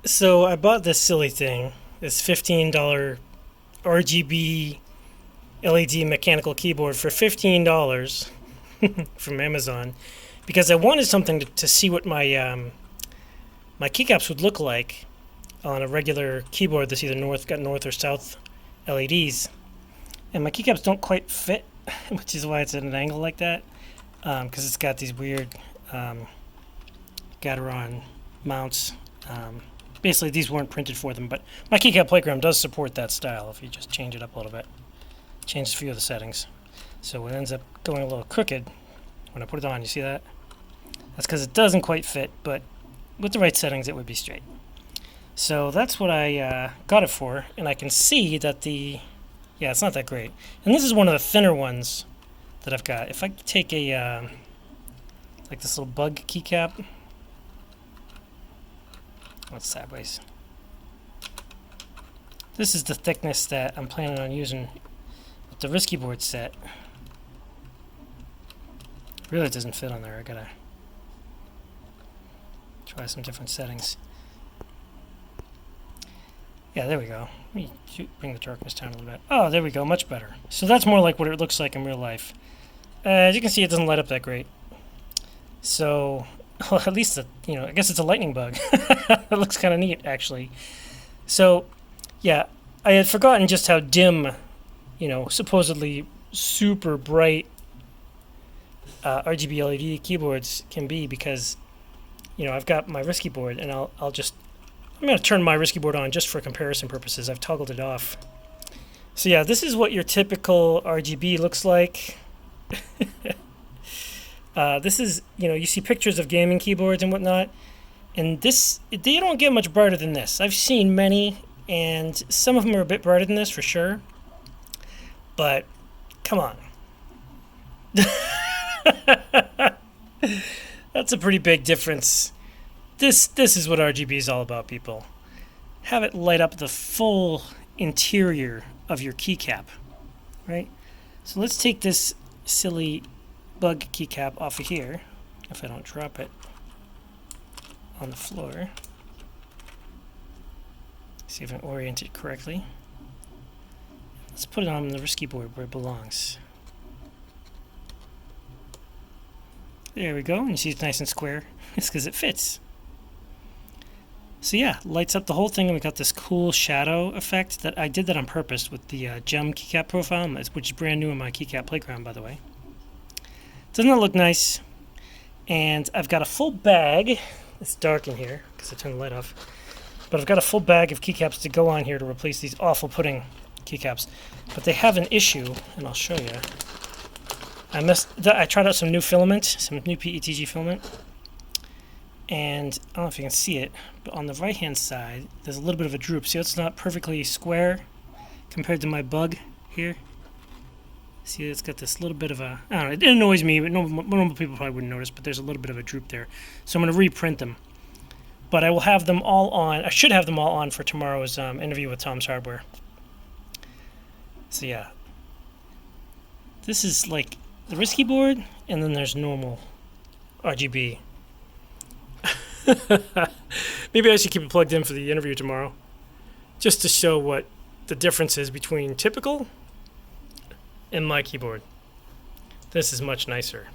So I bought this silly thing, this $15 RGB LED Mechanical Keyboard for $15 from Amazon because I wanted something to see what my keycaps would look like on a regular keyboard that's either got north or south LEDs. And my keycaps don't quite fit, which is why it's at an angle like that, because it's got these weird Gateron mounts. Basically, these weren't printed for them, but my keycap playground does support that style if you just change it up a little bit. Change a few of the settings. So it ends up going a little crooked when I put it on. You see that? That's because it doesn't quite fit, but with the right settings, it would be straight. So that's what I got it for, and I can see that yeah, it's not that great. And this is one of the thinner ones that I've got. If I take a, like this little bug keycap, it's sideways. This is the thickness that I'm planning on using with the Riskeyboard set. Really, it doesn't fit on there. I gotta try some different settings. Yeah, there we go. Let me bring the darkness down a little bit. Oh, there we go. Much better. So that's more like what it looks like in real life. As you can see, it doesn't light up that great. So, well, at least, I guess it's a lightning bug. It looks kind of neat, actually. So, yeah, I had forgotten just how dim, supposedly super bright RGB LED keyboards can be because, I've got my Riskeyboard, and I'm going to turn my Riskeyboard on just for comparison purposes. I've toggled it off. So yeah, this is what your typical RGB looks like. This is, you see pictures of gaming keyboards and whatnot, and they don't get much brighter than this. I've seen many, and some of them are a bit brighter than this for sure, but come on. That's a pretty big difference. This is what RGB is all about, people. Have it light up the full interior of your keycap, right? So let's take this silly bug keycap off of here, if I don't drop it on the floor. See if I can orient it correctly. Let's put it on the Riskeyboard where it belongs. There we go, and you see it's nice and square. It's because it fits. So yeah, lights up the whole thing, and we got this cool shadow effect that I did that on purpose with the gem keycap profile, which is brand new in my keycap playground, by the way. Doesn't that look nice? And I've got a full bag. It's dark in here because I turned the light off. But I've got a full bag of keycaps to go on here to replace these awful pudding keycaps. But they have an issue, and I'll show you. I tried out some new filament, some new PETG filament. And I don't know if you can see it, but on the right-hand side, there's a little bit of a droop. See, it's not perfectly square compared to my bug here. See, it's got this little bit of a, I don't know, it annoys me, but normal people probably wouldn't notice, but there's a little bit of a droop there. So I'm going to reprint them. But I will have them all on, I should have them all on for tomorrow's interview with Tom's Hardware. So yeah. This is like the Riskeyboard, and then there's normal RGB. Maybe I should keep it plugged in for the interview tomorrow, just to show what the difference is between typical and my keyboard. This is much nicer.